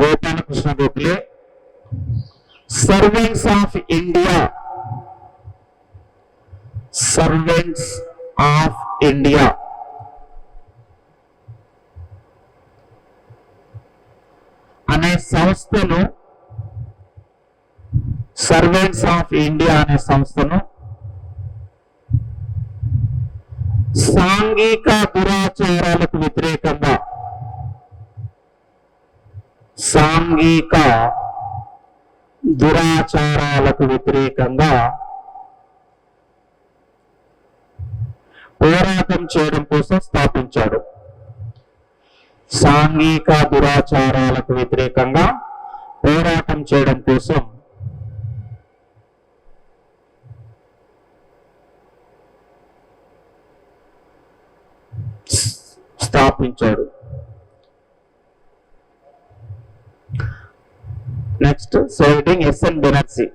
Gopalakrishna Gokhale servants of India అనే సంస్థను సాంఘిక దురాచారాలకు వ్యతిరేకంగా పోరాటం చేయడం కోసం స్థాపించాడు. సాంఘిక దురాచారాలకు వ్యతిరేకంగా పోరాటం చేయడం కోసం స్థాపించాడు. నెక్స్ట్ సైడింగ్ ఎస్ఎన్ బెనర్జీ.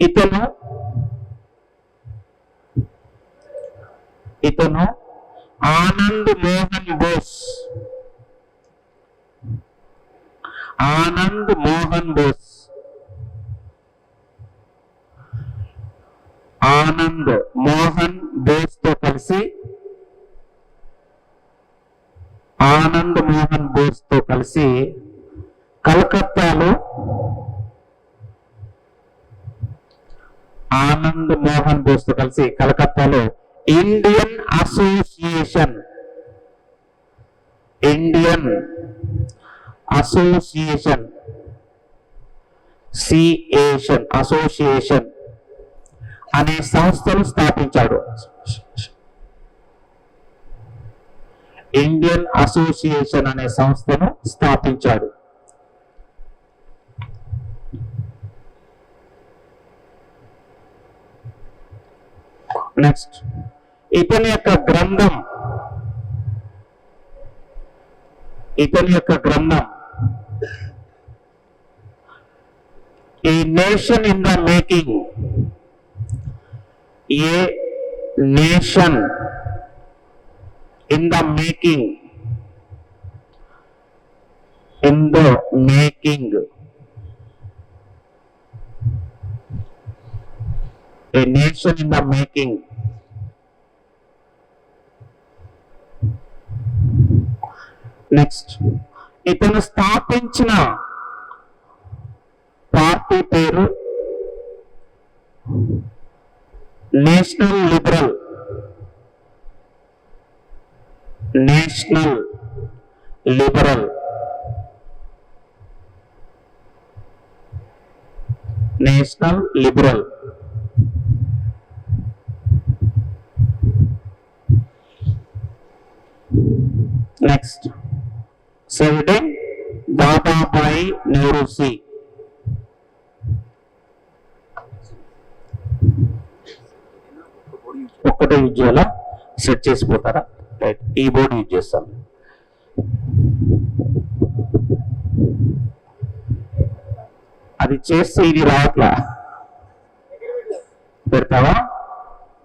ఇతను ఆనంద్ మోహన్ బోస్ తో కలిసి కలకత్తాలో ఇండియన్ అసోసియేషన్ అనే సంస్థను స్థాపించాడు. ఇండియన్ అసోసియేషన్ అనే సంస్థను స్థాపించాడు. నెక్స్ట్ ఇతని యొక్క గ్రంథం ఏ nation in the making. A nation in the making. A nation in the making. Next, ఇతను స్థాపించిన పార్టీ పేరు national liberal next siding Dadabhai Naoroji. ఒక్కటే యూజ్ చేయాలా? సెట్ చేసిపోతారా? రైట్, ఈ బోర్డు యూజ్ చేస్తాను. అది చేస్తే ఇది రావట్లా. పెడతావా?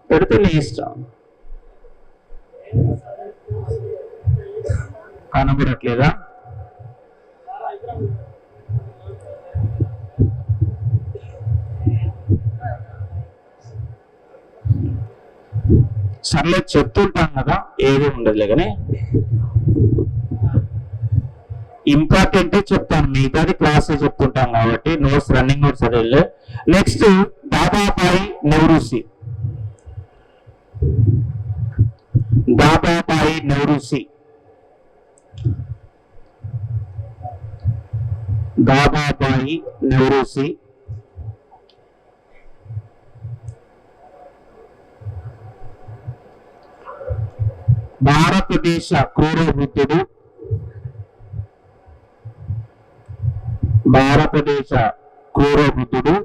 పెడితే నీ ఇష్టం. కనబడట్లేదా? సర్లే చెప్తుంటాం కదా, ఏది ఉండదులే. కానీ ఇంపార్టెంటే చెప్తాను, మిగతాది క్లాసే చెప్తుంటాం కాబట్టి నోట్స్, రన్నింగ్ నోట్స్ అదే. నెక్స్ట్ దాదాబాయి నౌరోజీ. దాదాబాయి నౌరోజీ, భారతదేశ క్రూర వృద్ధుడు, భారతదేశ క్రూర వృద్ధుడు,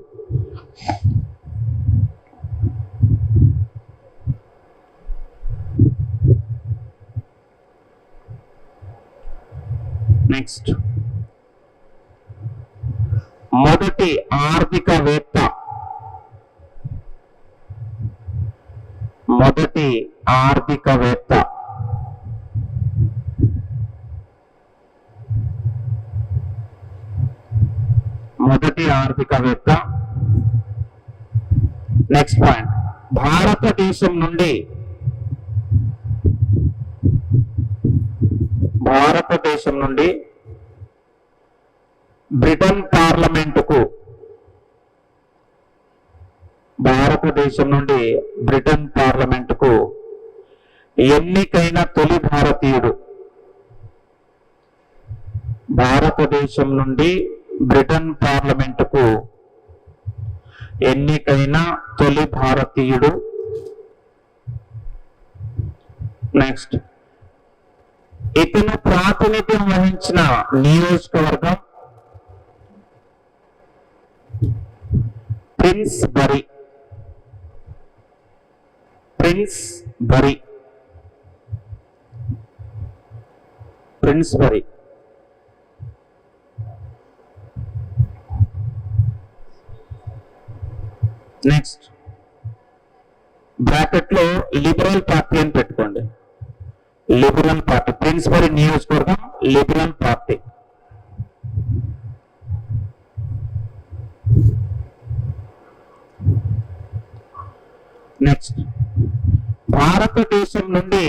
నెక్స్ట్ మొదటి ఆర్థికవేత్త, మొదటి ఆర్థికవేత్త, మొదటి ఆర్థికవేత్త. నెక్స్ట్ పాయింట్, భారతదేశం నుండి బ్రిటన్ పార్లమెంటుకు, భారతదేశం నుండి బ్రిటన్ పార్లమెంటుకు ఎన్నికైన తొలి భారతీయుడు, భారతదేశం నుండి బ్రిటన్ పార్లమెంటుకు ఎన్నికైన తొలి భారతీయుడు. నెక్స్ట్, ఇతను ప్రాతినిధ్యం వహించిన నియోజకవర్గం ప్రిన్స్బరీ, ప్రిన్స్బరీ, ప్రిన్స్బరీ. నెక్స్ట్, బ్రాకెట్ లో లిబరల్ పార్టీ అని పెట్టుకోండి. లిబరల్ పార్టీ, ప్రిన్స్బరీ నియోజకవర్గం లిబరల్ పార్టీ. నెక్స్ట్, భారతదేశం నుండి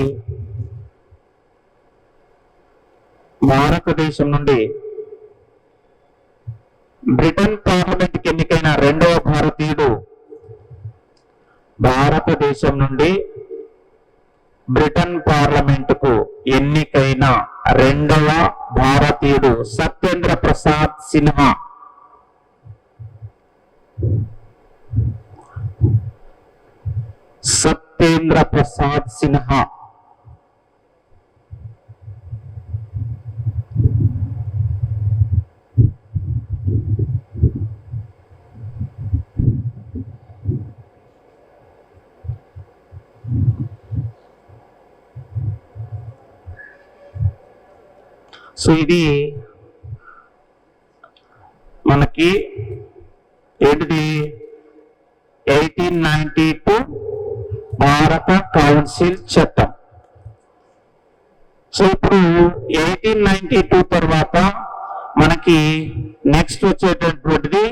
బ్రిటన్ పార్లమెంట్కి ఎన్నికైన రెండవ భారతీయుడు, భారతదేశం నుండి బ్రిటన్ పార్లమెంటుకు ఎన్నికైన రెండవ భారతీయుడు సత్యేంద్ర ప్రసాద్ సిన్హా. సత్యేంద్ర ప్రసాద్ సిన్హా. సో ఇది మనకి ఏంటిది 1892 భారత కౌన్సిల్ చట్టం. సో ఇప్పుడు 1892 తర్వాత మనకి నెక్స్ట్ వచ్చేటటువంటిది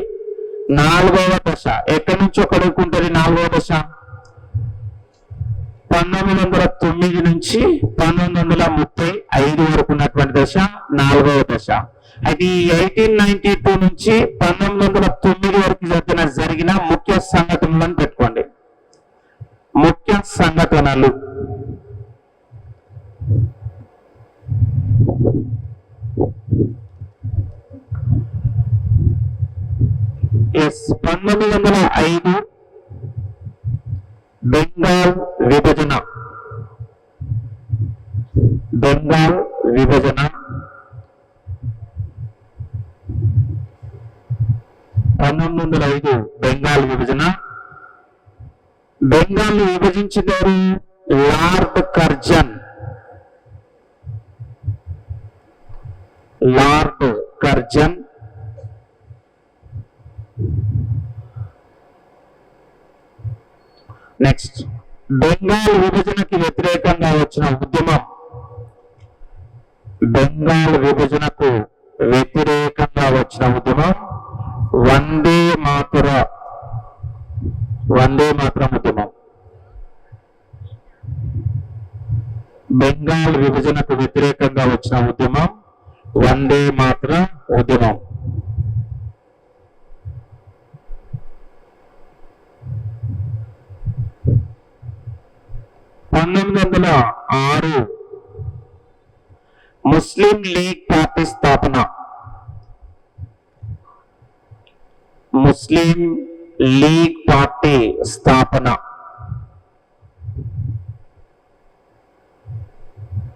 4వ దశ. ఎక్కడి నుంచి ఒకడుకుంటుంది 4వ దశ? 1909 నుంచి 1935 వరకు ఉన్నటువంటి దశ 4వ దశ. అది 1892 నుంచి 1909 వరకు జరిగిన ముఖ్య సంఘటనలను పెట్టుకోండి. ముఖ్య సంఘటనలు. ఎస్, 1905 బెంగాల్ విభజన. బెంగాల్ విభజన. 1905 బెంగాల్ విభజన. బెంగాల్ విభజించినారు Lord Curzon. Lord Curzon. Next, Bengal విభజనకి వ్యతిరేకంగా వచ్చిన ఉద్యమం. బెంగాల్ విభజనకు వ్యతిరేకంగా వచ్చిన ఉద్యమం వందే మాతరం ఉద్యమం. బెంగాల్ విభజనకు వ్యతిరేకంగా వచ్చిన ఉద్యమం వందే మాతరం ఉద్యమం. (1906) ముస్లిం లీగ్ పార్టీ స్థాపన. ముస్లిం లీగ్ పార్టీ స్థాపన.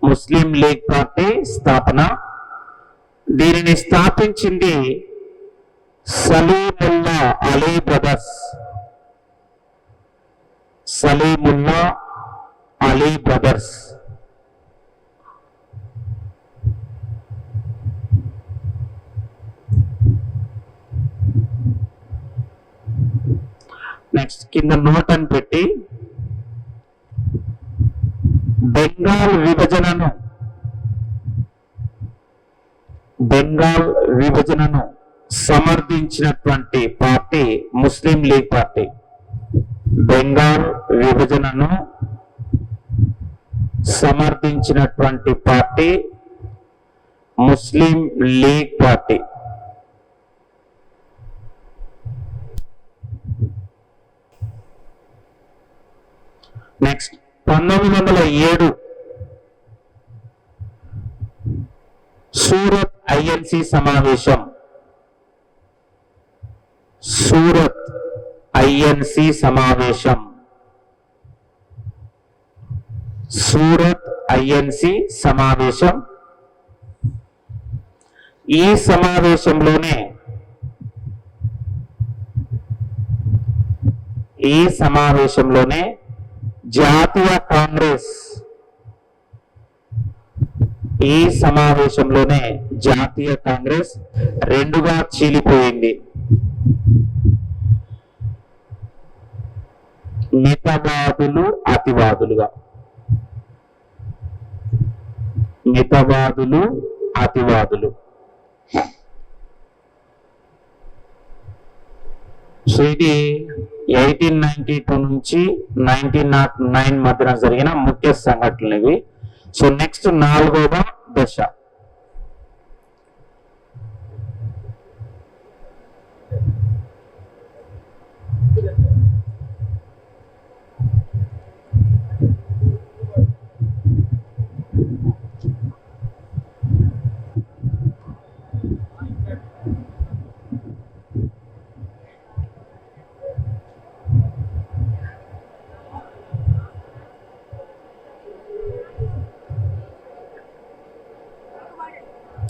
ముస్లిం లీగ్ పార్టీ స్థాపన. దీనిని స్థాపించింది Salimullah Ali brothers. Salimullah Ali brothers. Next కింద నోట్ అని పెట్టి బెంగాల్ విభజనను సమర్థించినటువంటి పార్టీ ముస్లిం లీగ్ పార్టీ. బెంగాల్ విభజనను సమర్థించినటువంటి party Muslim League party. Next 1907 Surat INC సమావేశం. సూరత్ ఐఎన్సి సమావేశం. సూరత్ ఐఎన్సి సమావేశం. ఈ సమావేశంలోనే జాతీయ కాంగ్రెస్ రెండుగా చీలిపోయింది. మితవాదులు అతివాదులుగా. మితవాదులు అతివాదులు. సో ఇది 1892 నుంచి 1909 మధ్యన జరిగిన ముఖ్య సంఘటనలు ఇవి. సో నెక్స్ట్ 4వ దశ.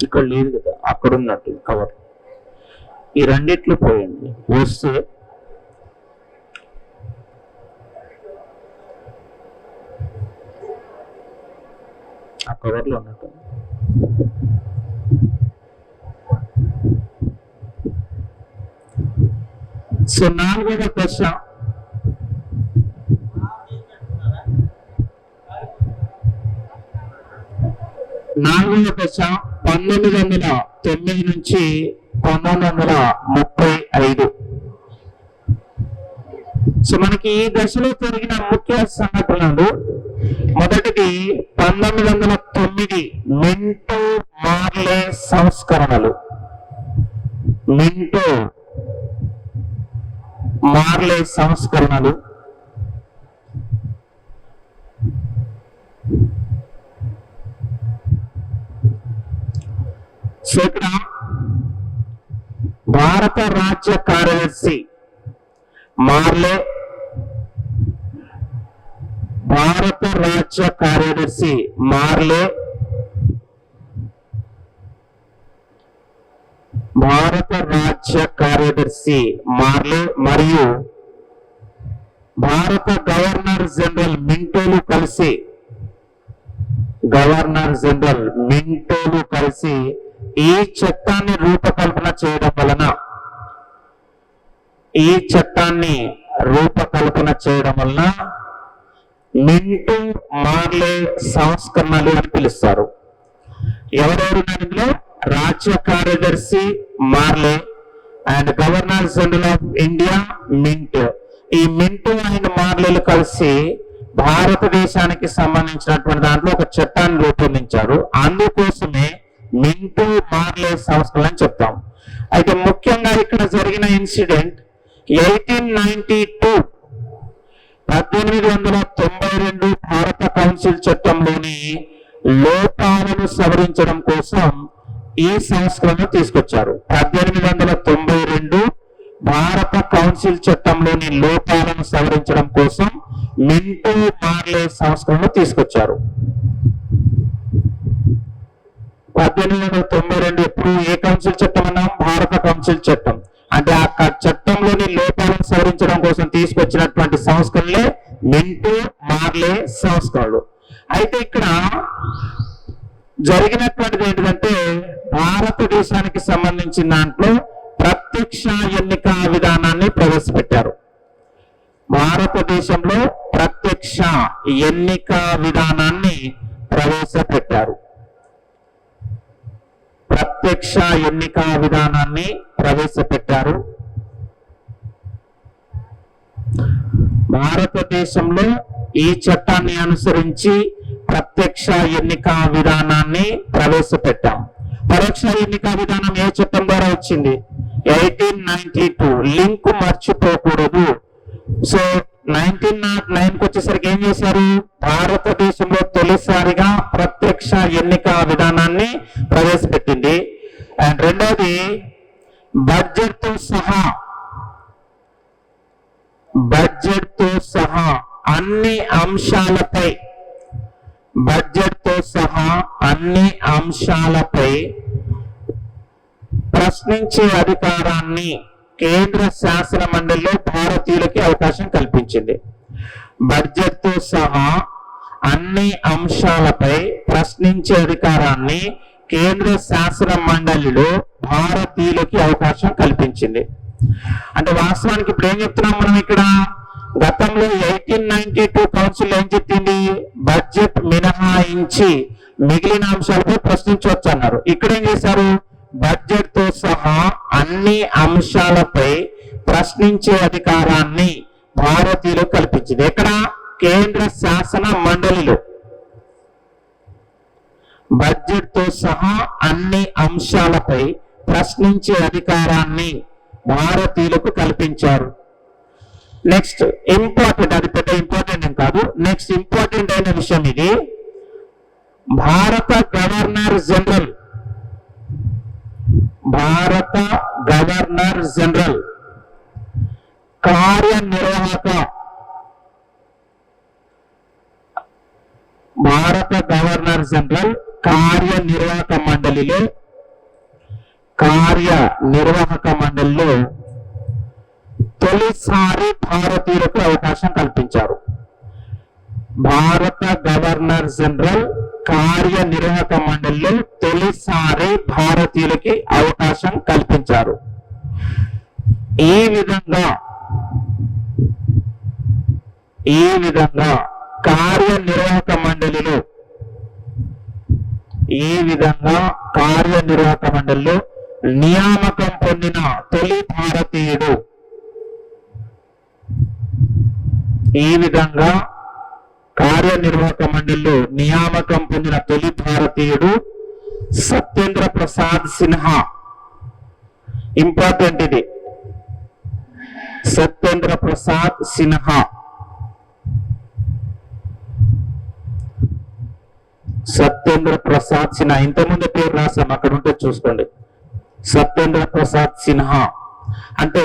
ఇక్కడ లేదు కదా, అక్కడ ఉన్నట్టు కవర్. ఈ రెండిట్లు పోయింది. వస్తే ఆ కవర్లో ఉన్నట్టు. సో 4వ దశ. నాలుగవ దశ 1909 నుంచి 1935. సో మనకి ఈ దశలో జరిగిన ముఖ్య సంఘటనలు, మొదటిది 1909 మింటో మార్లే సంస్కరణలు. మింటో మార్లే సంస్కరణలు. సో ఇక్కడ భారత రాజ్య కార్యదర్శి మార్లే, భారత రాజ్య కార్యదర్శి మార్లే, భారత రాజ్య కార్యదర్శి మార్లే మరియు భారత గవర్నర్ జనరల్ మింటోలు కలిసి, గవర్నర్ జనరల్ మింటోలు కలిసి ఈ చట్టాన్ని రూపకల్పన చేయడం వలన, ఈ చట్టాన్ని రూపకల్పన చేయడం వలన మింటో మార్లే సంస్కరణలు అని పిలుస్తారు. ఎవరెవరు దానిలో? రాజ్య కార్యదర్శి మార్లే and governor general of India Minto. ఈ మింటో అండ్ మార్లేలు కలిసి భారతదేశానికి సంబంధించినటువంటి దాంట్లో ఒక చట్టాన్ని రూపొందించారు. అందుకోసమే మింటో మార్లే సంస్కరణ అని చెప్తాం. అయితే ముఖ్యంగా ఇక్కడ జరిగిన ఇన్సిడెంట్ 1892 భారత కౌన్సిల్ చట్టంలోని లోపాలను సవరించడం కోసం ఈ సంస్కరణ తీసుకొచ్చారు. 1892 భారత కౌన్సిల్ చట్టంలోని లోపాలను సవరించడం కోసం మింటో మార్లే సంస్కరణను తీసుకొచ్చారు. 1892 ఎప్పుడు ఏ కౌన్సిల్ చట్టం అన్నాం? భారత కౌన్సిల్ చట్టం. అంటే ఆ చట్టంలోని లోపాలను సవరించడం కోసం తీసుకొచ్చినటువంటి సంస్కరణలే మింటో మార్లే సంస్కరణలు. అయితే ఇక్కడ జరిగినటువంటిది ఏంటంటే భారతదేశానికి సంబంధించిన దాంట్లో ప్రత్యక్ష ఎన్నిక విధానాన్ని ప్రవేశపెట్టారు. భారతదేశంలో ప్రత్యక్ష ఎన్నిక విధానాన్ని ప్రవేశపెట్టారు. ప్రత్యక్ష ఎన్నిక విధానాన్ని ప్రవేశపెట్టారు. భారతదేశంలో ఈ చట్టాన్ని అనుసరించి ప్రత్యక్ష ఎన్నిక విధానాన్ని ప్రవేశపెట్టాం. పరోక్ష ఎన్నిక విధానం ఏ చట్టం ద్వారా వచ్చింది? 1892. లింక్ మర్చిపోకూడదు. సో 1909కి వచ్చేసరికి ఏం చేశారు? భారతదేశంలో తొలిసారిగా ప్రత్యక్ష ఎన్నిక విధానాన్ని ప్రవేశపెట్టింది. అండ్ రెండవది బడ్జెట్ తో సహా అన్ని అంశాలపై ప్రశ్నించే అధికారాన్ని కేంద్ర శాసన మండలిలో భారతీయులకి అవకాశం కల్పించింది. బడ్జెట్ తో సహా అన్ని అంశాలపై ప్రశ్నించే అధికారాన్ని కేంద్ర శాసన మండలిలో భారతీయులకి అవకాశం కల్పించింది. అంటే వాస్తవానికి ఇప్పుడు ఏం చెప్తున్నాం మనం ఇక్కడ? గతంలో 1892 కౌన్సిల్ ఏం చెప్పింది? బడ్జెట్ మినహాయించి మిగిలిన అంశాలపై ప్రశ్నించవచ్చు అన్నారు. ఇక్కడ ఏం చేశారు? బడ్జెట్ తో సహా అన్ని అంశాలపై ప్రశ్నించే అధికారాన్ని భారతీయులకు కల్పించింది. ఎక్కడ? కేంద్ర శాసన మండలిలో. బడ్జెట్ తో సహా అన్ని అంశాలపై ప్రశ్నించే అధికారాన్ని భారతీయులకు కల్పించారు. నెక్స్ట్ ఇంపార్టెంట్, అది పెద్ద ఇంపార్టెంట్ ఏం కాదు. నెక్స్ట్ ఇంపార్టెంట్ అయిన విషయం ఇది. భారత గవర్నర్ జనరల్ కార్యనిర్వాహక మండలిలో తొలిసారి భారతీయులకు అవకాశం కల్పించారు. భారత గవర్నర్ జనరల్ కార్యనిర్వాహక మండలిలో తొలిసారి భారతీయులకి అవకాశం కల్పించారు. ఈ విధంగా కార్యనిర్వాహక మండలిలో నియామకం పొందిన తొలి భారతీయుడు. ఈ విధంగా కార్యనిర్వాహక మండలిలో నియామకం పొందిన తొలి భారతీయుడు సత్యేంద్ర ప్రసాద్ సిన్హా. ఇంపార్టెంట్ ఇది. సత్యేంద్ర ప్రసాద్ సిన్హా. ఇంతకుముందు పేరు రాసాం, అక్కడ ఉంటే చూసుకోండి. సత్యేంద్ర ప్రసాద్ సిన్హా అంటే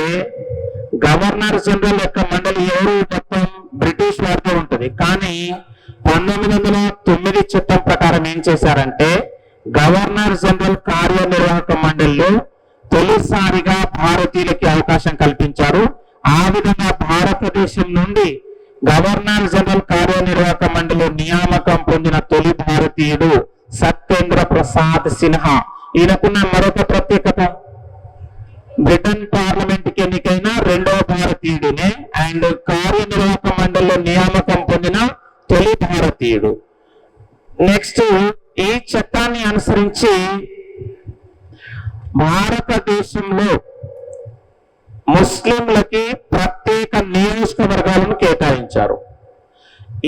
గవర్నర్ జనరల్ యొక్క మండలి ఎవరు? మొత్తం బ్రిటిష్ వారితో ఉంటది. కానీ 1909 చట్టం ప్రకారం ఏం చేశారంటే గవర్నర్ జనరల్ కార్యనిర్వాహక మండలిలో తొలిసారిగా భారతీయులకి అవకాశం కల్పించారు. ఆ విధంగా భారతదేశం నుండి గవర్నర్ జనరల్ కార్యనిర్వాహక మండలిలో నియామకం పొందిన తొలి భారతీయుడు సత్యేంద్ర ప్రసాద్ సిన్హా. ఈయనకున్న మరొక ప్రత్యేకత, బ్రిటన్ పార్లమెంట్ కి ఎన్నికైన రెండవ భారతీయుడినే అండ్ కార్యనిర్వాహక మండలిలో నియామకం పొందిన తొలి భారతీయుడు. నెక్స్ట్ ఈ చట్టాన్ని అనుసరించి భారతదేశంలో ముస్లింలకి ప్రత్యేక నియోజకవర్గాలను కేటాయించారు.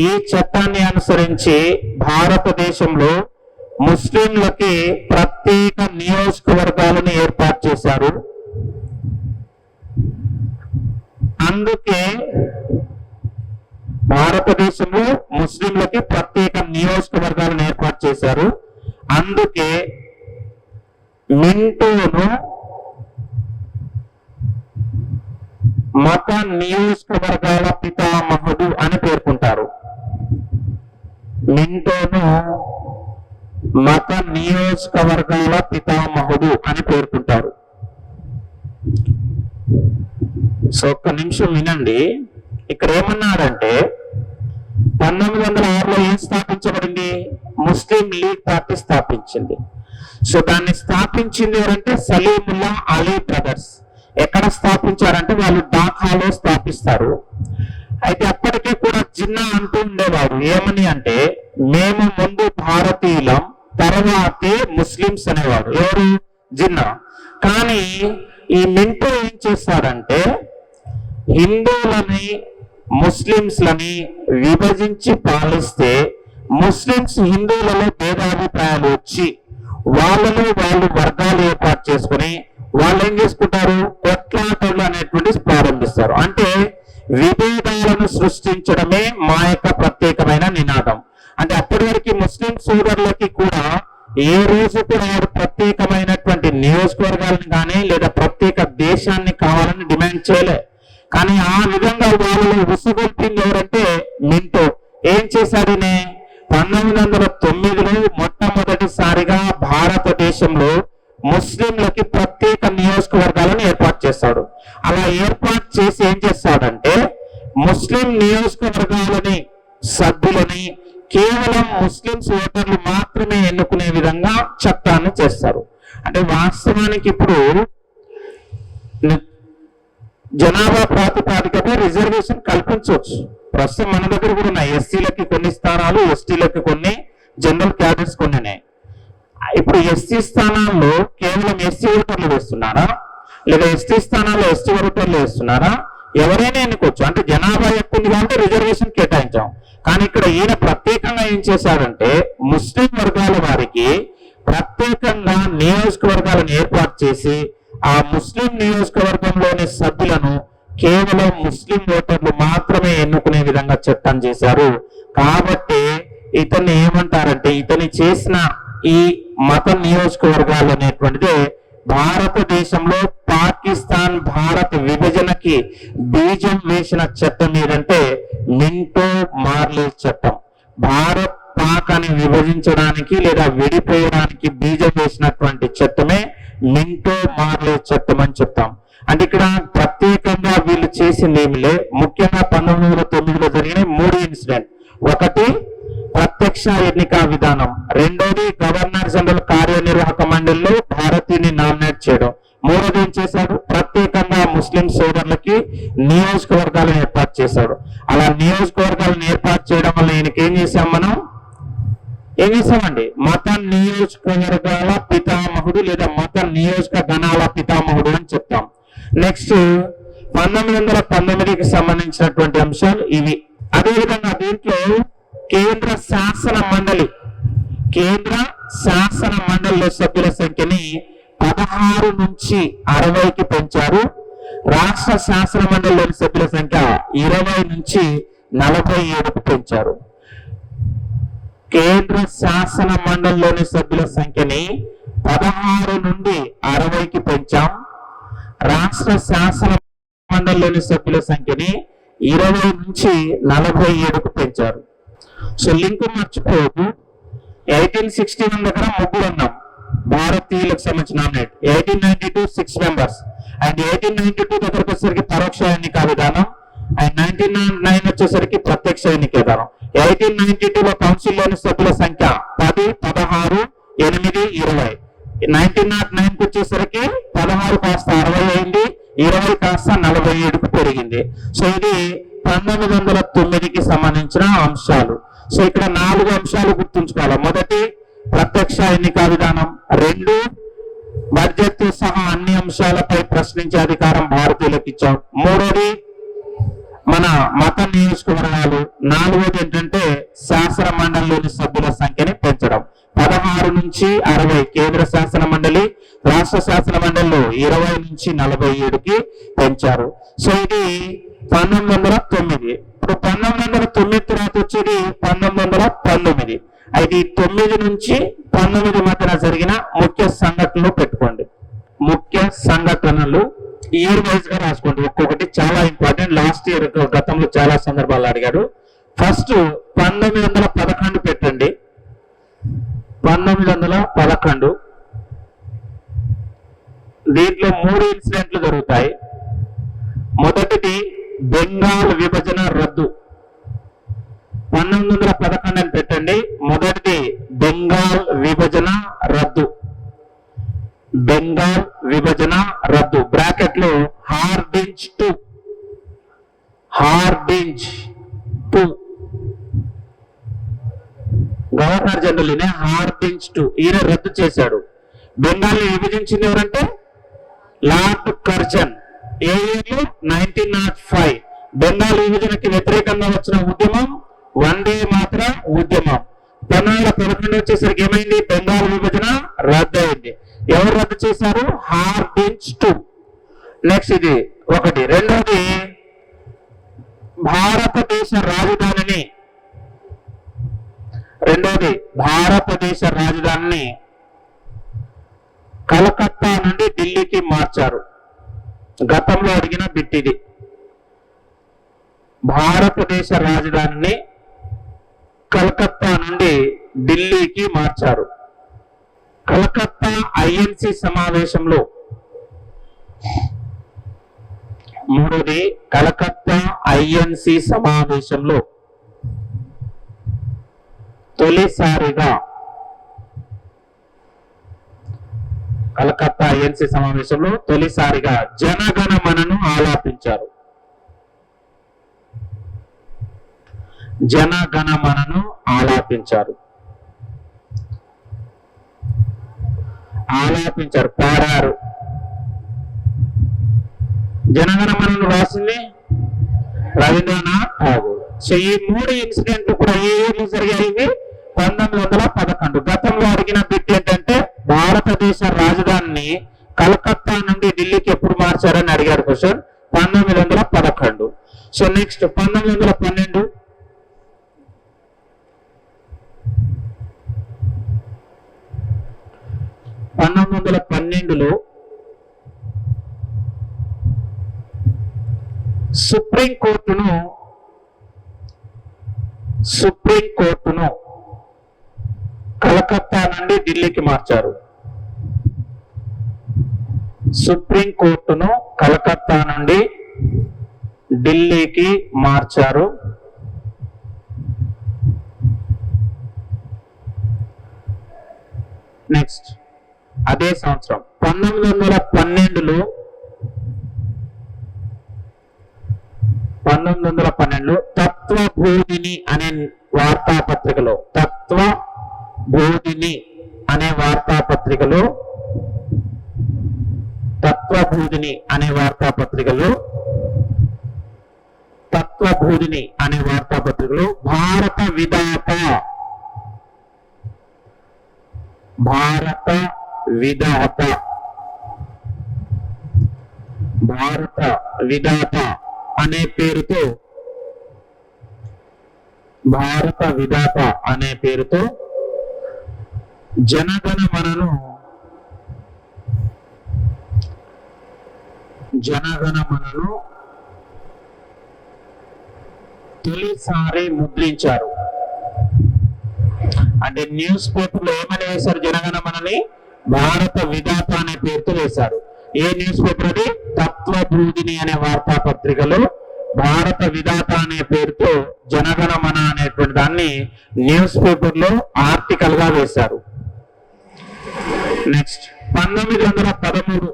ఈ చట్టాన్ని అనుసరించి భారతదేశంలో ముస్లింలకి ప్రత్యేక నియోజకవర్గాలను ఏర్పాటు చేశారు. అందుకే భారతదేశంలో ముస్లింలకి ప్రత్యేక నియోజకవర్గాలను ఏర్పాటు చేశారు. అందుకే మింటోను మత నియోజకవర్గాల పితామహుడు అని పేర్కొంటారు. మింటోను మత నియోజకవర్గాల పితామహుడు అని పేర్కొంటారు. సో ఒక్క నిమిషం వినండి. ఇక్కడ ఏమన్నాడంటే 1906లో ఏం స్థాపించబడింది? ముస్లిం లీగ్ పార్టీ స్థాపించింది. సో దాన్ని స్థాపించింది ఎవరంటే సలీముల్లా అలీ బ్రదర్స్. ఎక్కడ స్థాపించారంటే వాళ్ళు ఢాకాలో స్థాపిస్తారు. అయితే అప్పటికే కూడా జిన్నా అంటూ ఉండేవాడు. ఏమని అంటే మేము ముందు భారతీయులం, తర్వాతే ముస్లిమ్స్ అనేవాడు. ఎవరు? జిన్నా. కానీ ఈ మింటో ఏం చేస్తాడంటే హిందువులని ముస్లింస్లని విభజించి పాలిస్తే ముస్లింస్ హిందువులలో భేదాభిప్రాయాలు వచ్చి వాళ్ళలో వాళ్ళు వర్గాలు ఏర్పాటు చేసుకుని వాళ్ళు ఏం చేసుకుంటారు? కొట్లాటలు అనేటువంటి ప్రారంభిస్తారు. అంటే విభేదాలను సృష్టించడమే మా యొక్క ప్రత్యేకమైన నినాదం. అంటే అప్పటి వరకు ముస్లిం సోదరులకి కూడా ఏ రోజు కూడా వారు ప్రత్యేకమైనటువంటి నియోజకవర్గాలను కానీ లేదా ప్రత్యేక దేశాన్ని కావాలని డిమాండ్ చేయలే. కానీ ఆ విధంగా వాళ్ళు ఉసుగొల్పింది ఎవరంటే మింటో. ఏం చేశాడు? 1909లో మొట్టమొదటిసారిగా భారతదేశంలో ముస్లింలకి ప్రత్యేక నియోజకవర్గాలను ఏర్పాటు చేస్తాడు. అలా ఏర్పాటు చేసి ఏం చేస్తాడంటే ముస్లిం నియోజకవర్గాలని సభ్యులని కేవలం ముస్లింస్ ఓటర్లు మాత్రమే ఎన్నుకునే విధంగా చట్టాన్ని చేస్తారు. అంటే వాస్తవానికి ఇప్పుడు జనాభా ప్రాతిపాదికపై రిజర్వేషన్ కల్పించవచ్చు. ప్రస్తుతం మన దగ్గర కూడా ఉన్నాయి. ఎస్సీలకి కొన్ని స్థానాలు, ఎస్టీలకి కొన్ని, జనరల్ క్యాడర్స్ కొన్ని. ఇప్పుడు ఎస్సీ స్థానాల్లో కేవలం ఎస్సీ ఓటర్లు వేస్తున్నారా లేదా ఎస్టీ స్థానాల్లో ఎస్టీ ఓటర్లు వేస్తున్నారా? ఎవరైనా ఎన్నుకోవచ్చు. అంటే జనాభా ఎక్కువ ఉంది కాబట్టి రిజర్వేషన్ కేటాయించాం. కానీ ఇక్కడ ఈయన ప్రత్యేకంగా ఏం చేశాడంటే ముస్లిం వర్గాల వారికి ప్రత్యేకంగా నియోజకవర్గాలను ఏర్పాటు చేసి ఆ ముస్లిం నియోజకవర్గంలోని సభ్యులను కేవలం ముస్లిం ఓటర్లు మాత్రమే ఎన్నుకునే విధంగా చట్టం చేశారు. కాబట్టి ఇతన్ని ఏమంటారంటే ఇతని చేసిన ఈ మత నియోజకవర్గాలు అనేటువంటిది భారతదేశంలో పాకిస్తాన్ భారత్ విభజనకి బీజం వేసిన చట్టం ఏదంటే మింటో మార్లే చట్టం. భారత్ పాక్ అని విభజించడానికి లేదా విడిపోయడానికి బీజం వేసినటువంటి చట్టమే మింటో మార్లే చట్టం అని చెప్తాం. అంటే ఇక్కడ ప్రత్యేకంగా వీళ్ళు చేసింది ఏమిలే. ముఖ్యంగా 1909లో జరిగిన 3 ఇన్సిడెంట్. ఒకటి ప్రత్యక్ష ఎన్నిక విధానం, రెండోది గవర్నర్ జనరల్ కార్యనిర్వాహక మండలిలో భారతీయుని నామినేట్ చేయడం, మూడోది ఏం చేశాడు? ప్రత్యేకంగా ముస్లిం సోదరులకి నియోజకవర్గాలను ఏర్పాటు చేశాడు. అలా నియోజకవర్గాలను ఏర్పాటు చేయడం వల్ల ఈయనకి ఏం చేశాం? మనం ఏం చేశామండి? మత నియోజకవర్గాల పితామహుడు లేదా మత నియోజక గణాల పితామహుడు అని చెప్తాం. నెక్స్ట్ 1919కి సంబంధించినటువంటి అంశాలు ఇవి. అదేవిధంగా దీంట్లో కేంద్ర శాసన మండలిలో సభ్యుల సంఖ్యని 16 నుంచి 60కి పెంచారు. రాష్ట్ర శాసన మండలిలోని సభ్యుల సంఖ్య 20 నుంచి 47కు పెంచారు. కేంద్ర శాసన మండలిలోని సభ్యుల సంఖ్యని 16 నుండి 60కి పెంచాం. రాష్ట్ర శాసన మండలిలోని సభ్యుల సంఖ్యని 20 నుంచి 47కు పెంచారు. సో లింక్ మర్చిపోవద్దు. 1861 దగ్గర ముగ్గురు ఉన్నాం భారతీయులకు సంబంధించిన నామినేట్. 1892 6 మెంబర్స్ అండ్ 1892 దగ్గరకు వచ్చేసరికి పరోక్ష ఎన్నిక విధానం అండ్ 1909 వచ్చేసరికి ప్రత్యక్ష ఎన్నిక విధానం. 1892లో కౌన్సిల్లోని సభ్యుల సంఖ్య 10, 16, 8, 20. 1909కి వచ్చేసరికి 16 కాస్త 60 అయింది, 20 కాస్త 47కు పెరిగింది. సో ఇది 1909కి సంబంధించిన అంశాలు. సో ఇక్కడ 4 అంశాలు గుర్తుంచుకోవాలి. మొదటి ప్రత్యక్ష ఎన్నిక విధానం, 2 బడ్జెట్ సహా అన్ని అంశాలపై ప్రశ్నించే అధికారం భారతీయులకు ఇచ్చాం, 3వది మన మత నియోజకవర్గాలు, 4వది ఏంటంటే శాసన మండలిలోని సభ్యుల సంఖ్యని పెంచడం. 16 నుంచి 60 కేంద్ర శాసన మండలి, రాష్ట్ర శాసన మండలిలో 20 నుంచి 47కి పెంచారు. సో ఇది 1909. ఇప్పుడు 1909 తర్వాత వచ్చేది 1919. అయితే 9 నుంచి 19 మధ్యన జరిగిన ముఖ్య సంఘటనలు పెట్టుకోండి. ముఖ్య సంఘటనలు ఇయర్ వైజ్ గా రాసుకోండి, ఒక్కొక్కటి చాలా ఇంపార్టెంట్. లాస్ట్ ఇయర్ గతంలో చాలా సందర్భాలు అడిగాడు. ఫస్ట్ 1911 పెట్టండి. 1911 దీంట్లో 3 ఇన్సిడెంట్లు జరుగుతాయి. మొదటిది బెంగాల్ విభజన రద్దు. 1911 అని పెట్టండి. మొదటిది బెంగాల్ విభజన రద్దు. బెంగాల్ విభజన రద్దు బ్రాకెట్ లో హార్డింజ్ 2 గవర్నర్ జనరల్ హార్డింజ్ 2 ఈయన రద్దు చేశాడు. బెంగాల్ ని విభజించింది ఎవరంటే లార్డ్ కర్జన్. ఏ ఇయర్ 1905. బెంగాల్ విభజనకి వ్యతిరేకంగా వచ్చిన ఉద్యమం వందే మాత్ర ఉద్యమం. 1911 వచ్చేసరికి ఏమైంది? బెంగాల్ విభజన రద్దు అయింది. ఎవరు రద్దు చేశారు? హార్డింజ్ 2. నెక్స్ట్ ఇది ఒకటి. రెండవది భారతదేశ రాజధానిని కలకత్తా నుండి ఢిల్లీకి మార్చారు. గతంలో అడిగిన బిట్ ఇది. భారతదేశ రాజధానిని కలకత్తా నుండి ఢిల్లీకి మార్చారు. కలకత్తా ఐఎన్సి సమావేశంలో. మూడోది కలకత్తా ఐఎన్సి సమావేశంలో తొలిసారిగా కలకత్తా ఐఎన్సి సమావేశంలో తొలిసారిగా జనగణమనను ఆలాపించారు. జనగణమనను ఆలాపించారు. పాడారు. జనగణమనను రాసింది రవీంద్రనాథ్ ఠాగూర్. సో ఈ 3 ఇన్సిడెంట్లు కూడా ఏ ఏళ్ళు జరిగాయి? 1911. గతంలో అడిగిన బిట్ ఏంటంటే భారతదేశ రాజధానిని కలకత్తా నుండి ఢిల్లీకి ఎప్పుడు మార్చారని అడిగారు క్వశ్చన్. 1911. So next 1912. 1912లో సుప్రీంకోర్టును కలకత్తా నుండి ఢిల్లీకి మార్చారు. సుప్రీంకోర్టును కలకత్తా నుండి ఢిల్లీకి మార్చారు. నెక్స్ట్ అదే సంవత్సరం 1912లో 1912 తత్వబోధిని అనే వార్తాపత్రికలో తత్వబోధిని అనే వార్తాపత్రికలో భారత విధాత అనే పేరుతో జనగణమనను తొలిసారి ముద్రించారు. అంటే న్యూస్ పేపర్ లో ఏమని వేశారు? జనగణమనని భారత విధాత అనే పేరుతో వేశారు. ఏ న్యూస్ పేపర్ అది? తత్వబోధిని అనే వార్తాపత్రికలో భారత విధాత అనే పేరుతో జనగణమన అనేటువంటి దాన్ని న్యూస్ పేపర్ లో ఆర్టికల్ గా వేశారు. నెక్స్ట్ 1913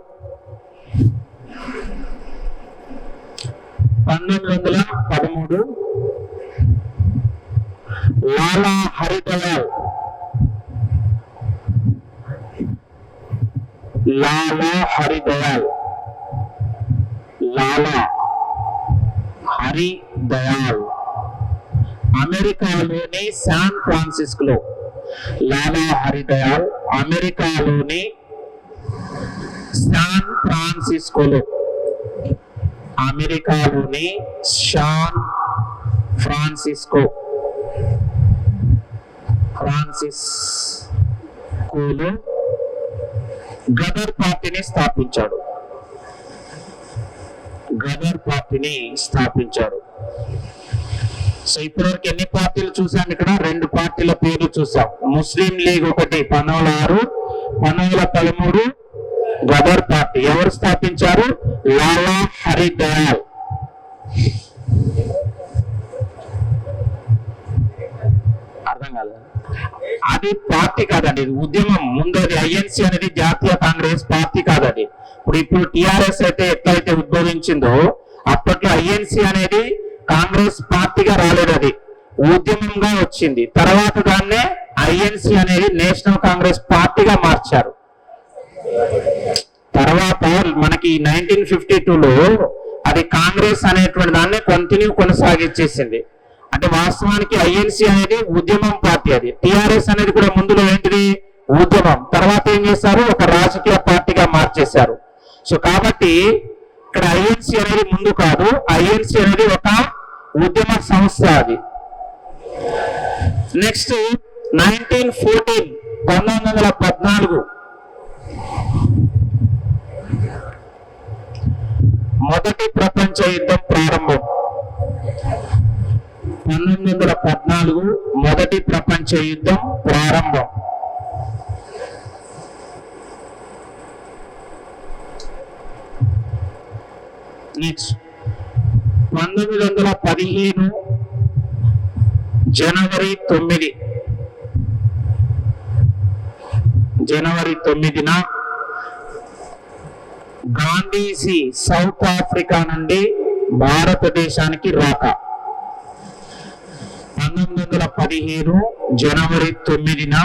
లాలా హరిదయాల్ అమెరికాలోని శాన్ ఫ్రాన్సిస్కోలో శాన్ ఫ్రాన్సిస్కోలో గదర్ పార్టీని స్థాపించాడు. గదర్ పార్టీని స్థాపించారు. సో ఇప్పటివరకు ఎన్ని పార్టీలు చూసాం? ఇక్కడ 2 పార్టీల పేర్లు చూసాం. ముస్లిం లీగ్ ఒకటి 1906, 1913 గదర్ పార్టీ. ఎవరు స్థాపించారు? లాలా హరిదయాల్. అర్థం కాదు, అది పార్టీ కాదండి, ఇది ఉద్యమం. ముందు అది ఐఎన్సి అనేది జాతీయ కాంగ్రెస్ పార్టీ కాదండి. ఇప్పుడు టిఆర్ఎస్ అయితే ఎట్లయితే ఉద్భవించిందో అప్పట్లో ఐఎన్సి అనేది కాంగ్రెస్ పార్టీగా రాలేదు, అది ఉద్యమంగా వచ్చింది. తర్వాత దాన్నే ఐఎన్సి అనేది నేషనల్ కాంగ్రెస్ పార్టీగా మార్చారు. తర్వాత మనకి 1952లో అది కాంగ్రెస్ అనేటువంటి దాన్ని కొనసాగించేసింది. అంటే వాస్తవానికి ఐఎన్సి అనేది ఉద్యమం పార్టీ, అది టిఆర్ఎస్ అనేది కూడా ముందులో ఏంటిది ఉద్యమం. తర్వాత ఏం చేశారు? ఒక రాజకీయ పార్టీగా మార్చేశారు. సో కాబట్టి ఇక్కడ ఐఎన్సి అనేది ముందు కాదు, ఐఎన్సి అనేది ఒక ఉద్యమ సంస్థ అది. నెక్స్ట్ 1914 మొదటి ప్రపంచ యుద్ధం ప్రారంభం. 1914 మొదటి ప్రపంచ యుద్ధం ప్రారంభం. నెక్స్ట్ 1915 జనవరి 9న గాంధీజీ సౌత్ ఆఫ్రికా నుండి భారతదేశానికి రాక. 1915 జనవరి 9న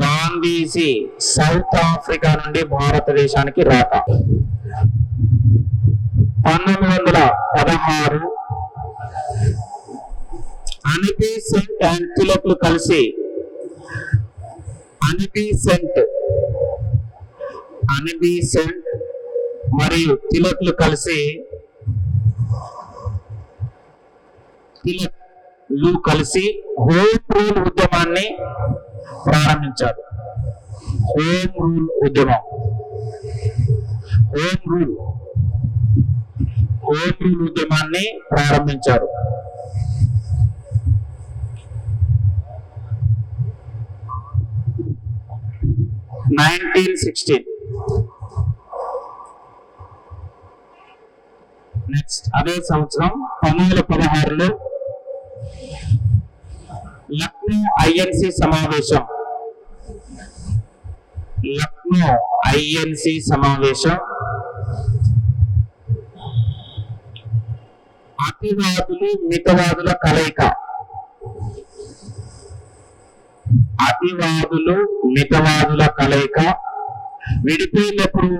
గాంధీజీ సౌత్ ఆఫ్రికా నుండి భారతదేశానికి రాక. 1916 అనిబీ సెంట్ అండ్ తిలక్లు కలిసి అనిబీ సెంట్ మరియు తిలక్లు కలిసి హోమ్ రూల్ ఉద్యమాన్ని ప్రారంభించారు. హోమ్ రూల్ ఉద్యమాన్ని ప్రారంభించారు. 1916 నెక్స్ట్ అదే సంవత్సరం 1916లో లక్నో ఐఎన్సి సమావేశం అతివాదులు మితవాదుల కలయిక విడిపోయినప్పుడు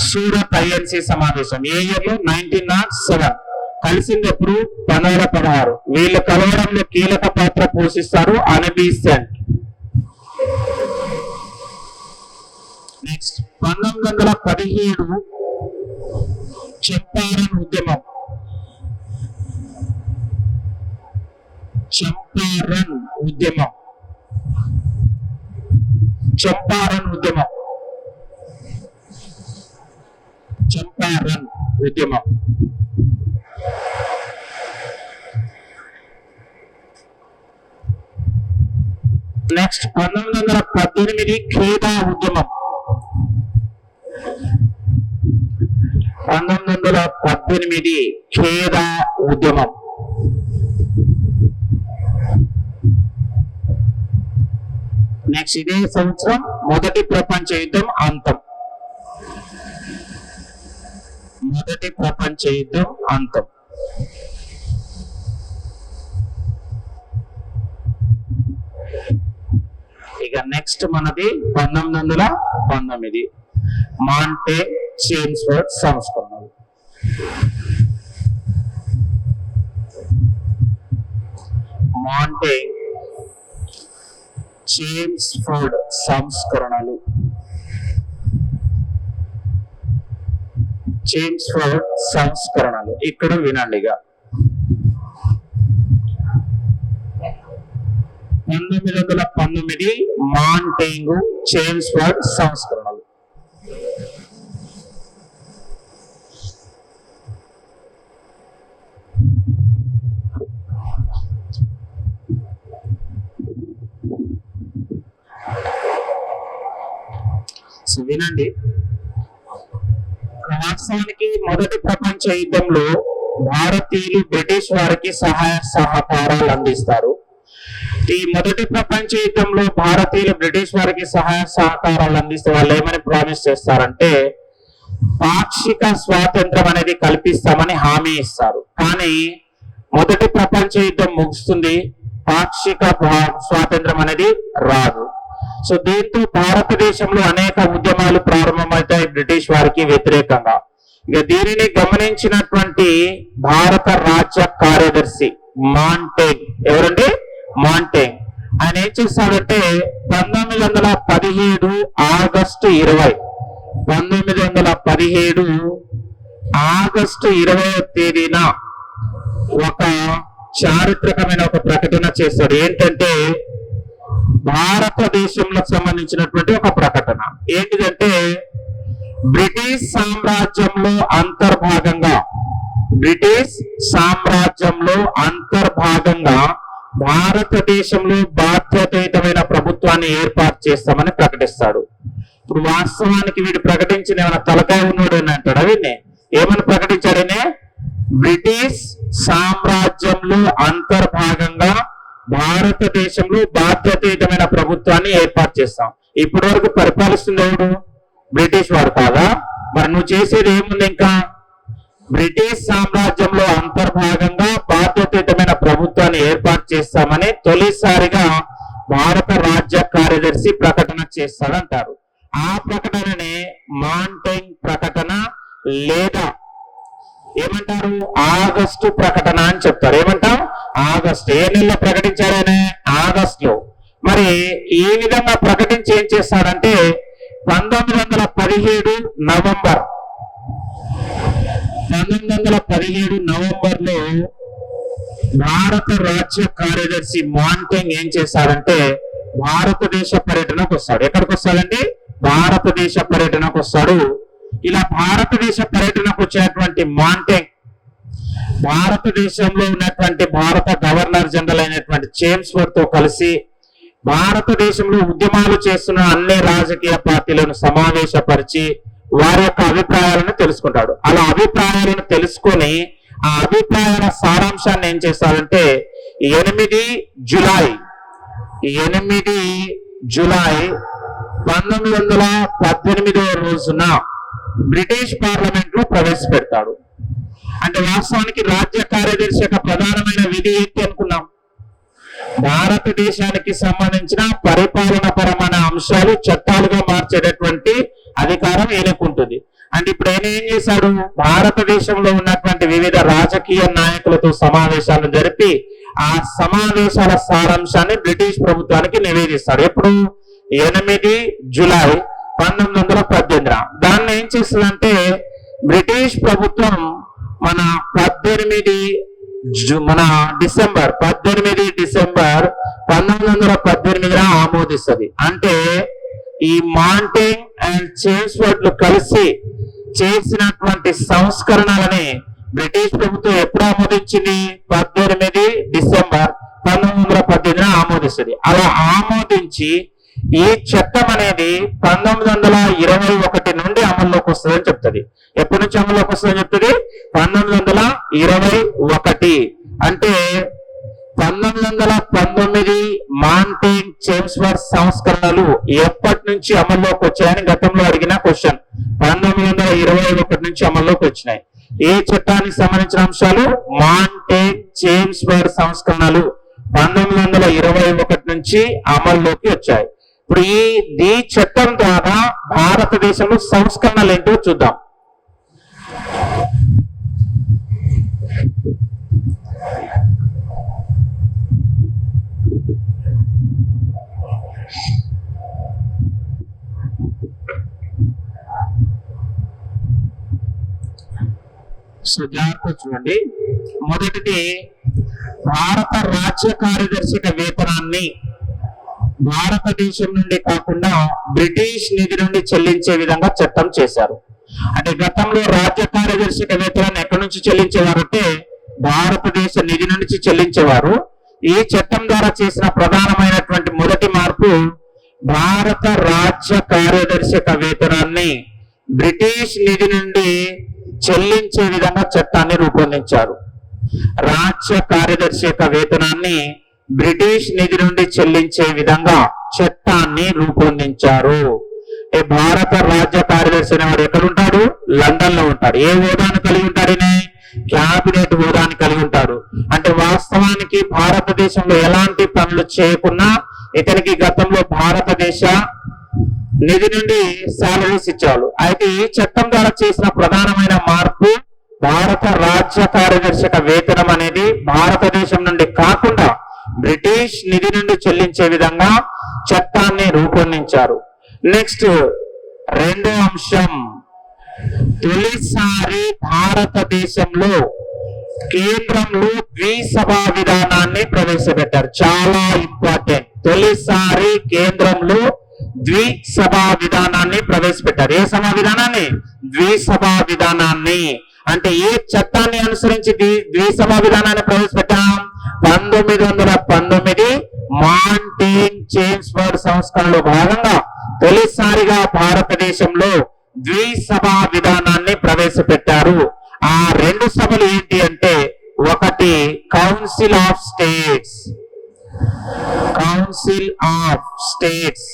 సూరత్ ఐఎన్సి సమావేశం. ఏ ఇయర్లో? 1907. కలిసినప్పుడు 1916. వీళ్ళు కలవడంలో కీలక పాత్ర పోషిస్తారు అనిబీ సెంట్. నెక్స్ట్ 1917 చంపారన్ ఉద్యమం. చంపారన్ ఉద్యమం 1918 ఖేదా ఉద్యమం. 1918 ఖేదా ఉద్యమం. నెక్స్ట్ ఇదే సంవత్సరం మొదటి ప్రపంచ యుద్ధం అంతం. ఇక నెక్స్ట్ మనది 1919 మాంటే చేమ్స్ఫోర్డ్ సంస్కరణలు. చేమ్స్ఫోర్డ్ సంస్కరణలు ఇక్కడ వినండిగా. 1919 మాంటేంగు చేమ్స్ఫోర్డ్ సంస్కరణలు. వినండి. వాస్తవానికి మొదటి ప్రపంచ యుద్ధంలో భారతీయులు బ్రిటిష్ వారికి సహాయ సహకారాలు అందిస్తారు. ఈ మొదటి ప్రపంచ యుద్ధంలో భారతీయులు బ్రిటిష్ వారికి సహాయ సహకారాలు అందిస్తే వాళ్ళు ఏమని ప్రామిస్ చేస్తారంటే పాక్షిక స్వాతంత్రం అనేది కల్పిస్తామని హామీ ఇస్తారు. కానీ మొదటి ప్రపంచ యుద్ధం ముగుస్తుంది, పాక్షిక స్వాతంత్రం అనేది రాదు. సో దీంతో భారతదేశంలో అనేక ఉద్యమాలు ప్రారంభమవుతాయి బ్రిటిష్ వారికి వ్యతిరేకంగా. ఇక దీనిని గమనించినటువంటి భారత రాజ్య కార్యదర్శి మాంటేగ్, ఎవరండి? మాంటేగ్. ఆయన ఏం చేస్తాడంటే 1917 ఆగస్టు 20 1917 ఆగస్టు 20వ తేదీన ఒక చారిత్రకమైన ఒక ప్రకటన చేస్తాడు. ఏంటంటే భారతదేశంలో సంబంధించినటువంటి ఒక ప్రకటన. ఏంటిదంటే బ్రిటిష్ సామ్రాజ్యంలో అంతర్భాగంగా భారతదేశంలో బాధ్యతాయుతమైన ప్రభుత్వాన్ని ఏర్పాటు చేస్తామని ప్రకటిస్తాడు. ఇప్పుడు వాస్తవానికి వీడు ప్రకటించిన ఏమైనా తలకాయ ఉన్నాడు అని అంటాడు. వీడిని ఏమని ప్రకటించాడనే బ్రిటిష్ సామ్రాజ్యంలో అంతర్భాగంగా భారతదేశంలో బాధ్యతాయుతమైన ప్రభుత్వాన్ని ఏర్పాటు చేస్తాం. ఇప్పటి వరకు పరిపాలిస్తుంది ఎవడు? బ్రిటిష్ వాడు కాదా? మరి నువ్వు చేసేది ఏముంది? ఇంకా బ్రిటిష్ సామ్రాజ్యంలో అంతర్భాగంగా బాధ్యతాయుతమైన ప్రభుత్వాన్ని ఏర్పాటు చేస్తామని తొలిసారిగా భారత రాజ్య కార్యదర్శి ప్రకటన చేస్తాడంటారు. ఆ ప్రకటననే మాంటేగ్ ప్రకటన లేదా ఏమంటారు ఆగస్టు ప్రకటన అని చెప్తారు. ఏమంటాం? ఆగస్టు. ఏ నెలలో ప్రకటించాడనే? ఆగస్టులో. మరి ఈ విధంగా ప్రకటించి ఏం చేస్తాడంటే 1917 నవంబర్లో భారత రాజ్య కార్యదర్శి మాంటేగ్ ఏం చేస్తాడంటే భారతదేశ పర్యటనకు వస్తాడు. ఎక్కడికి వస్తాడంటే భారతదేశ పర్యటనకు వస్తాడు. ఇలా భారతదేశ పర్యటనకు వచ్చినటువంటి మాంటేగ్ భారతదేశంలో ఉన్నటువంటి భారత గవర్నర్ జనరల్ అయినటువంటి చేమ్స్వర్త్ తో కలిసి భారతదేశంలో ఉద్యమాలు చేస్తున్న అన్ని రాజకీయ పార్టీలను సమావేశపరిచి వారి యొక్క అభిప్రాయాలను తెలుసుకుంటాడు. అలా అభిప్రాయాలను తెలుసుకొని ఆ అభిప్రాయాల సారాంశాన్ని ఏం చేస్తాడంటే 8 జూలై 1918 రోజున బ్రిటిష్ పార్లమెంట్ లో ప్రవేశపెడతాడు. అంటే వాస్తవానికి రాజ్య కార్యదర్శి యొక్క ప్రధానమైన విధి ఏంటి అనుకున్నాం? భారతదేశానికి సంబంధించిన పరిపాలన పరమైన అంశాలు చట్టాలుగా మార్చేటటువంటి అధికారం ఈయనకుంటుంది. అంటే ఇప్పుడు ఆయన ఏం చేశాడు? భారతదేశంలో ఉన్నటువంటి వివిధ రాజకీయ నాయకులతో సమావేశాలు జరిపి ఆ సమావేశాల సారాంశాన్ని బ్రిటిష్ ప్రభుత్వానికి నివేదిస్తాడు. ఎప్పుడు? 8 జూలై 1918. దాన్ని ఏం చేస్తుందంటే బ్రిటిష్ ప్రభుత్వం మన డిసెంబర్ 1918 ఆమోదిస్తుంది. అంటే ఈ మాంటేగ్ అండ్ చేమ్స్వర్త్ కలిసి చేసినటువంటి సంస్కరణలని బ్రిటిష్ ప్రభుత్వం ఎప్పుడు ఆమోదించింది? 18 డిసెంబర్ 1918 ఆమోదిస్తుంది. అలా ఆమోదించి ఈ చట్టం అనేది 1921 నుండి అమల్లోకి వస్తుందని చెప్తుంది. ఎప్పటి నుంచి అమల్లోకి వస్తుందని చెప్తుంది? 1921. అంటే 1919 మాంటేగ్ చేమ్స్వర్త్ సంస్కరణలు ఎప్పటి నుంచి అమల్లోకి వచ్చాయని గతంలో అడిగిన క్వశ్చన్. 1921 నుంచి అమల్లోకి వచ్చినాయి. ఏ చట్టానికి సంబంధించిన అంశాలు? మాంటేగ్ చేమ్స్వర్త్ సంస్కరణలు 1921 నుంచి అమల్లోకి వచ్చాయి. ఇప్పుడు ఈ చట్టం ద్వారా భారతదేశంలో సంస్కరణలు ఏంటో చూద్దాం. సో జాగ్రత్త చూడండి. మొదటిది భారత రాజ్య కార్యదర్శి వేతనాన్ని భారతదేశం నుండి కాకుండా బ్రిటిష్ నిధి నుండి చెల్లించే విధంగా చట్టం చేశారు. అంటే గతంలో రాజ్య కార్యదర్శి వేతనాన్ని ఎక్కడి నుంచి చెల్లించేవారు అంటే భారతదేశ నిధి నుంచి చెల్లించేవారు. ఈ చట్టం ద్వారా చేసిన ప్రధానమైనటువంటి మొదటి మార్పు భారత రాజ్య కార్యదర్శి యొక్క వేతనాన్ని బ్రిటిష్ నిధి నుండి చెల్లించే విధంగా చట్టాన్ని రూపొందించారు. రాజ్య కార్యదర్శి యొక్క వేతనాన్ని బ్రిటిష్ నిధి నుండి చెల్లించే విధంగా చట్టాన్ని రూపొందించారు. భారత రాజ్య కార్యదర్శి అనేవాడు ఎక్కడ ఉంటాడు? లండన్ లో ఉంటాడు. ఏ హోదాను కలిగి ఉంటాడు? క్యాబినెట్ హోదాని కలిగి ఉంటాడు. అంటే వాస్తవానికి భారతదేశంలో ఎలాంటి పనులు చేయకున్నా ఇతనికి గతంలో భారతదేశ నిధి నుండి సాలరీస్ ఇచ్చేవాళ్ళు. అయితే ఈ చట్టం ద్వారా చేసిన ప్రధానమైన మార్పు భారత రాజ్య కార్యదర్శి వేతనం అనేది భారతదేశం నుండి కాకుండా బ్రిటిష్ నిధి నుండి చెల్లించే విధంగా చట్టాన్ని రూపొందించారు. నెక్స్ట్ రెండో అంశం, తొలిసారి భారతదేశంలో కేంద్రంలో ద్విసభా విధానాన్ని ప్రవేశపెట్టారు. చాలా ఇంపార్టెంట్. తొలిసారి కేంద్రంలో ద్విసభా విధానాన్ని ప్రవేశపెట్టారు. ఏ సభా విధానాన్ని? ద్విసభా విధానాన్ని. అంటే ఏ చట్టాన్ని అనుసరించి ద్విసభా విధానాన్ని ప్రవేశపెట్టాం? 1919 మాంటేగ్ చేమ్స్ఫర్డ్ సంస్కరణలో భాగంగా తొలిసారిగా భారతదేశంలో ద్విసభా విధానాన్ని ప్రవేశపెట్టారు. ఆ రెండు సభలు ఏంటి అంటే, ఒకటి Council of States, Council of States,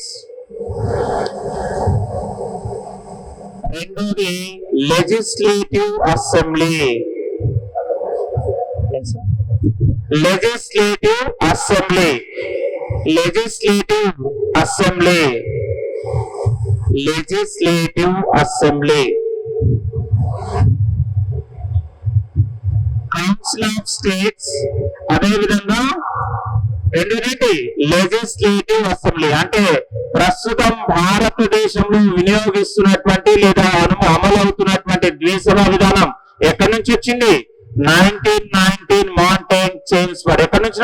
రెండోది Legislative Assembly, Legislative Assembly, Legislative Assembly, Legislative Assembly. Council of States, అదేవిధంగా రెండోది లెజిస్లేటివ్ అసెంబ్లీ. అంటే ప్రస్తుతం భారతదేశంలో వినియోగిస్తున్నటువంటి లేదా అమలు అవుతున్నటువంటి ద్విసభా విధానం ఎక్కడి నుంచి వచ్చింది? 1919 మాంటేగ్ చేమ్స్ఫర్డ్. ఎక్కడి నుంచి?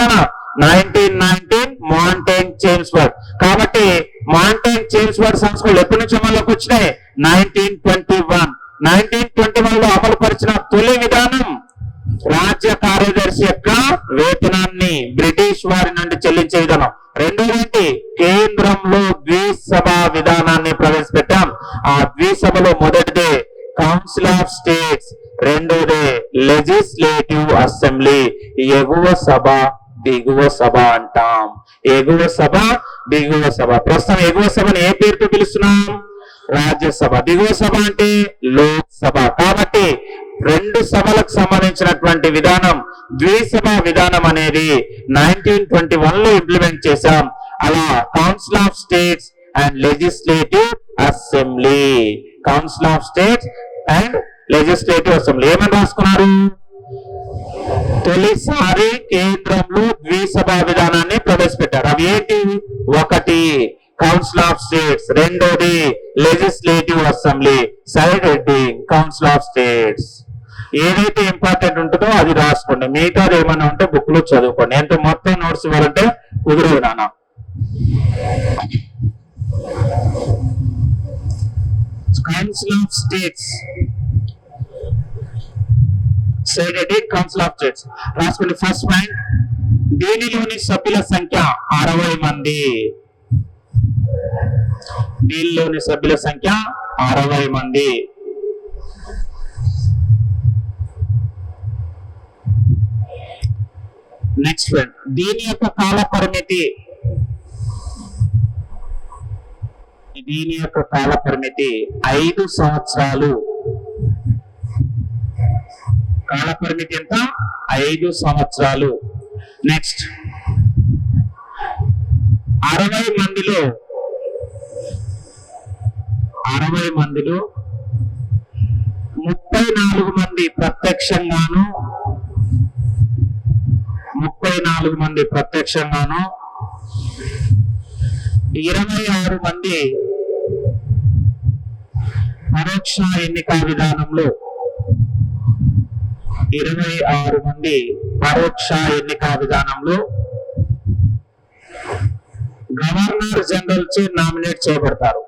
1919 మాంటేగ్ చేమ్స్ఫర్డ్. కాబట్టి మాంటేగ్ చేమ్స్ఫర్డ్ సంస్కరణలు ఎప్పటి నుంచి అమలులోకి వచ్చినాయి? 1921. 1921 లో అమలు పరిచిన తొలి విధానం రాజ్య కార్యదర్శి యొక్క వేతనాన్ని బ్రిటిష్ వారి నుండి చెల్లించే విధానం. రెండోది కేంద్రంలో ద్విసభా విధానాన్ని ప్రవేశపెట్టాం. ఆ ద్విసభలో మొదటిదే కౌన్సిల్ ఆఫ్ స్టేట్స్, రెండోదే లెజిస్లేటివ్ అసెంబ్లీ. ఎగువ సభ దిగువ సభ అంటాం. ఎగువ సభ దిగువ సభ. ప్రస్తుతం ఎగువ సభను ఏ పేరుతో పిలుస్తున్నాం? రాజ్యసభ. దిగువ సభ అంటే లోక్సభ. కాబట్టి రెండు సభలకు సంబంధించినటువంటి విధానం ద్విసభా విధానం అనేది 1921 లో ఇంప్లిమెంట్ చేశాం. అలా council of states and legislative Assembly, Council of states and legislative assembly. ఏమని రాసుకున్నారు? తొలిసారి కేంద్రంలో ద్విసభా విధానాన్ని ప్రవేశపెట్టారు. అవి ఏంటి? ఒకటి కౌన్సిల్ ఆఫ్ స్టేట్స్, రెండోది Legislative assembly. Side heading council of states. ఏదైతే ఇంపార్టెంట్ ఉంటుందో అది రాసుకోండి, మిగతాది ఏమన్నా ఉంటే బుక్ లో చదువుకోండి. ఎంత మొత్తం నోట్స్ ఇవ్వాలంటే కుదరదు నాన్న. Council of states, side heading council of states రాసుకోండి. ఫస్ట్ పాయింట్, దీనిలోని సభ్యుల సంఖ్య 60 మంది. దీనిలోని సభ్యుల సంఖ్య 60 మంది. నెక్స్ట్ పాయింట్, దీని యొక్క కాల పరిమితి, దీని యొక్క కాల పరిమితి 5 సంవత్సరాలు. కాల పరిమితి ఎంత? 5 సంవత్సరాలు. నెక్స్ట్ 60 మందిలో 34 మంది ప్రత్యక్షంగాను 36 మంది 26 మంది పరోక్ష ఎన్నిక విధానంలో, 26 మంది పరోక్ష ఎన్నిక విధానంలో గవర్నర్ జనరల్ చే నామినేట్ చేయబడతారు.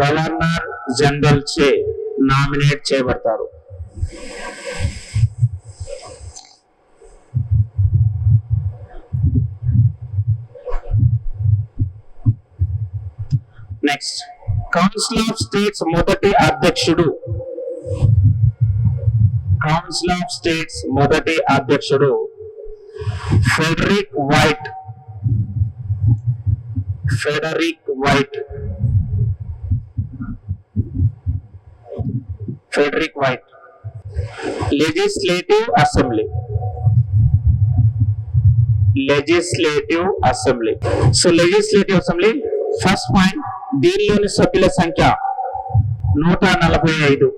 గవర్నర్ జనరల్ చే నామినేట్ చేయబడతారు. నెక్స్ట్ కౌన్సిల్ ఆఫ్ స్టేట్స్ మొదటి అధ్యక్షుడు. కౌన్సిల్ ఆఫ్ స్టేట్స్ మొదటి అధ్యక్షుడు Frederick white. Frederick white. Frederick white. Legislative Assembly. Legislative assembly. So legislative assembly first point, దీనిలోని సభ్యుల సంఖ్య 145.